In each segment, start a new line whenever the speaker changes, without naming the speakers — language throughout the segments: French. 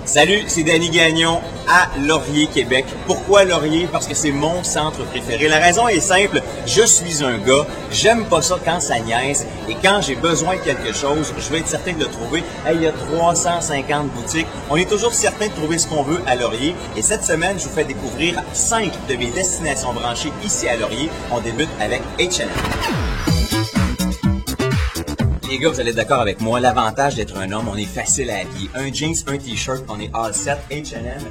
Salut, c'est Danny Gagnon à Laurier, Québec. Pourquoi Laurier? Parce que c'est mon centre préféré. La raison est simple, je suis un gars, j'aime pas ça quand ça niaise et quand j'ai besoin de quelque chose, je vais être certain de le trouver. Hey, il y a 350 boutiques. On est toujours certain de trouver ce qu'on veut à Laurier et cette semaine, je vous fais découvrir 5 de mes destinations branchées ici à Laurier. On débute avec H&M. Les gars, vous allez être d'accord avec moi, l'avantage d'être un homme, on est facile à habiller. Un jeans, un t-shirt, on est all set. H&M,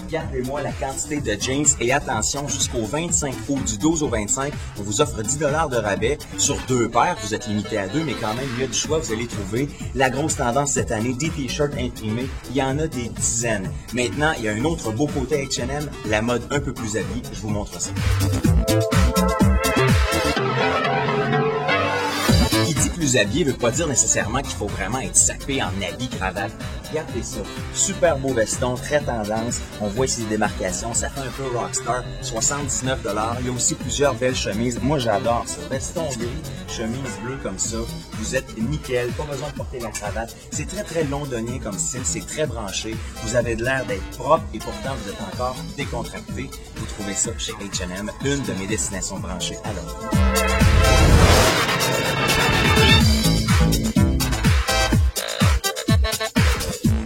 regardez-moi la quantité de jeans et attention, jusqu'au 25 août, du 12 au 25, on vous offre 10 $ de rabais sur 2 paires. Vous êtes limité à 2, mais quand même, il y a du choix, vous allez trouver la grosse tendance cette année, des t-shirts imprimés, il y en a des dizaines. Maintenant, il y a un autre beau côté H&M, la mode un peu plus habillée, je vous montre ça. Plus habillé ne veut pas dire nécessairement qu'il faut vraiment être sapé en habit, cravate. Regardez ça. Super beau veston, très tendance. On voit ici les démarcations. Ça fait un peu rockstar. 79 $. Il y a aussi plusieurs belles chemises. Moi, j'adore ça. Veston gris, chemise bleue comme ça. Vous êtes nickel. Pas besoin de porter la cravate. C'est très, très londonien comme style. C'est très branché. Vous avez de l'air d'être propre et pourtant, vous êtes encore décontracté. Vous trouvez ça chez H&M, une de mes destinations branchées à Londres.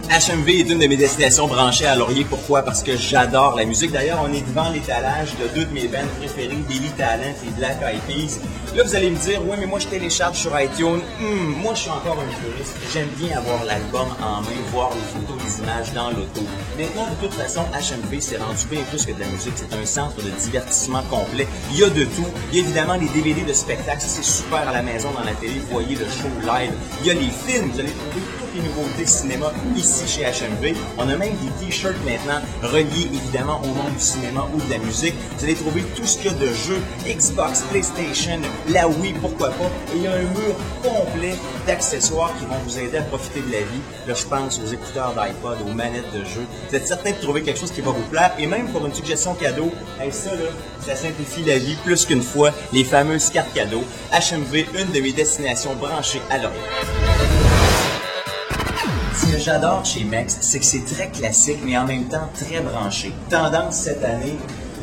HMV est une de mes destinations branchées à Laurier. Pourquoi? Parce que j'adore la musique. D'ailleurs, on est devant l'étalage de deux de mes bands préférées, Billy Talent et Black Eyed Peas. Là, vous allez me dire, ouais, mais moi, je télécharge sur iTunes. Moi, je suis encore un puriste. J'aime bien avoir l'album en main, voir les photos, les images dans l'auto. Maintenant, de toute façon, HMV s'est rendu bien plus que de la musique. C'est un centre de divertissement complet. Il y a de tout. Il y a évidemment les DVD de spectacle. Ça, c'est super à la maison, dans la télé. Vous voyez le show live. Il y a les films. Vous allez trouver toutes les nouveautés cinéma ici chez HMV. On a même des t-shirts maintenant reliés évidemment au monde du cinéma ou de la musique. Vous allez trouver tout ce qu'il y a de jeux, Xbox, PlayStation, la Wii, pourquoi pas. Et il y a un mur complet d'accessoires qui vont vous aider à profiter de la vie. Là, je pense aux écouteurs d'iPod, aux manettes de jeu. Vous êtes certain de trouver quelque chose qui va vous plaire. Et même pour une suggestion cadeau, hey, ça là, ça simplifie la vie plus qu'une fois. Les fameuses cartes cadeaux. HMV, une de mes destinations branchées à Laurier. Ce que j'adore chez Mex, c'est que c'est très classique, mais en même temps très branché. Tendance cette année,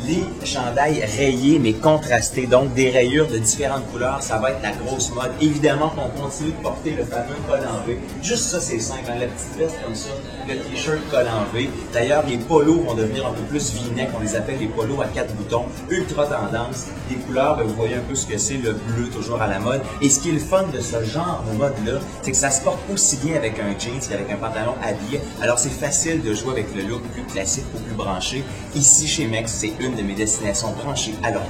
les chandails rayés mais contrastés, donc des rayures de différentes couleurs, ça va être la grosse mode. Évidemment qu'on continue de porter le fameux col en V. Juste ça, c'est simple, hein? La petite veste comme ça, le t-shirt col en V. D'ailleurs, les polos vont devenir un peu plus V-neck, on les appelle les polos à 4 boutons, ultra tendance. Les couleurs, vous voyez un peu ce que c'est, le bleu toujours à la mode. Et ce qui est le fun de ce genre de mode-là, c'est que ça se porte aussi bien avec un jeans qu'avec un pantalon habillé. Alors c'est facile de jouer avec le look plus classique ou plus branché. Ici chez Mex, c'est une de mes destinations branchées à Londres.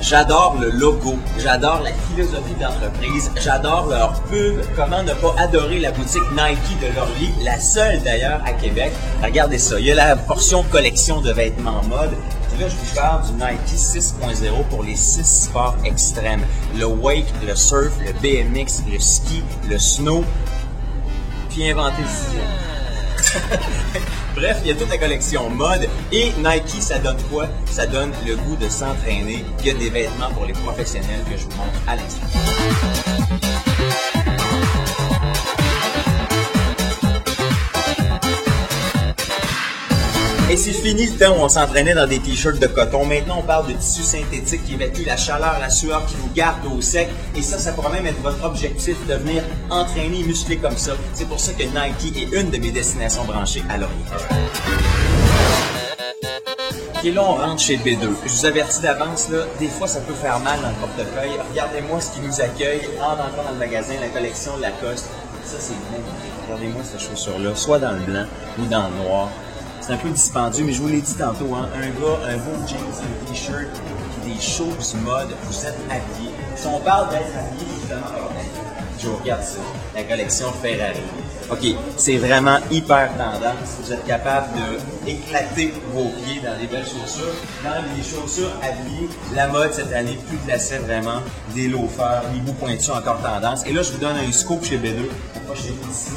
J'adore le logo, j'adore la philosophie d'entreprise, j'adore leur pub. Comment ne pas adorer la boutique Nike de Laurier, la seule d'ailleurs à Québec. Regardez ça, il y a la portion collection de vêtements mode. Et là, je vous parle du Nike 6.0 pour les 6 sports extrêmes. Le wake, le surf, le BMX, le ski, le snow, puis inventer le sixième. Bref, il y a toute la collection mode et Nike, ça donne quoi? Ça donne le goût de s'entraîner. Il y a des vêtements pour les professionnels que je vous montre à l'instant. Et c'est fini le temps où on s'entraînait dans des t-shirts de coton. Maintenant, on parle de tissu synthétique qui évacue la chaleur, la sueur, qui vous garde au sec. Et ça pourrait même être votre objectif, de venir entraîner et muscler comme ça. C'est pour ça que Nike est une de mes destinations branchées à Laurier. Et là, on rentre chez B2. Je vous avertis d'avance, là, des fois, ça peut faire mal dans le portefeuille. Regardez-moi ce qui nous accueille en entrant dans le magasin, la collection Lacoste. Ça, c'est magnifique. Regardez-moi cette chaussure-là, soit dans le blanc ou dans le noir. C'est un peu dispendieux, mais je vous l'ai dit tantôt, hein, un gars, un beau jeans, un t-shirt, des choses mode, vous êtes habillés. Si on parle d'être habillé, évidemment, je vous regarde ça, la collection Ferrari. OK, c'est vraiment hyper tendance. Vous êtes capable d'éclater vos pieds dans des belles chaussures. Dans les chaussures habillées, la mode cette année, plus de lacets vraiment, des loafers, hiboux pointus encore tendance. Et là, je vous donne un scoop chez B2. Approchez-vous ici.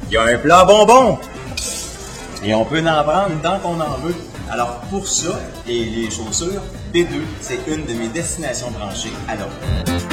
il y a un plat bonbon. Et on peut en prendre tant qu'on en veut. Alors pour ça, et les chaussures, B2, c'est une de mes destinations branchées à l'heure.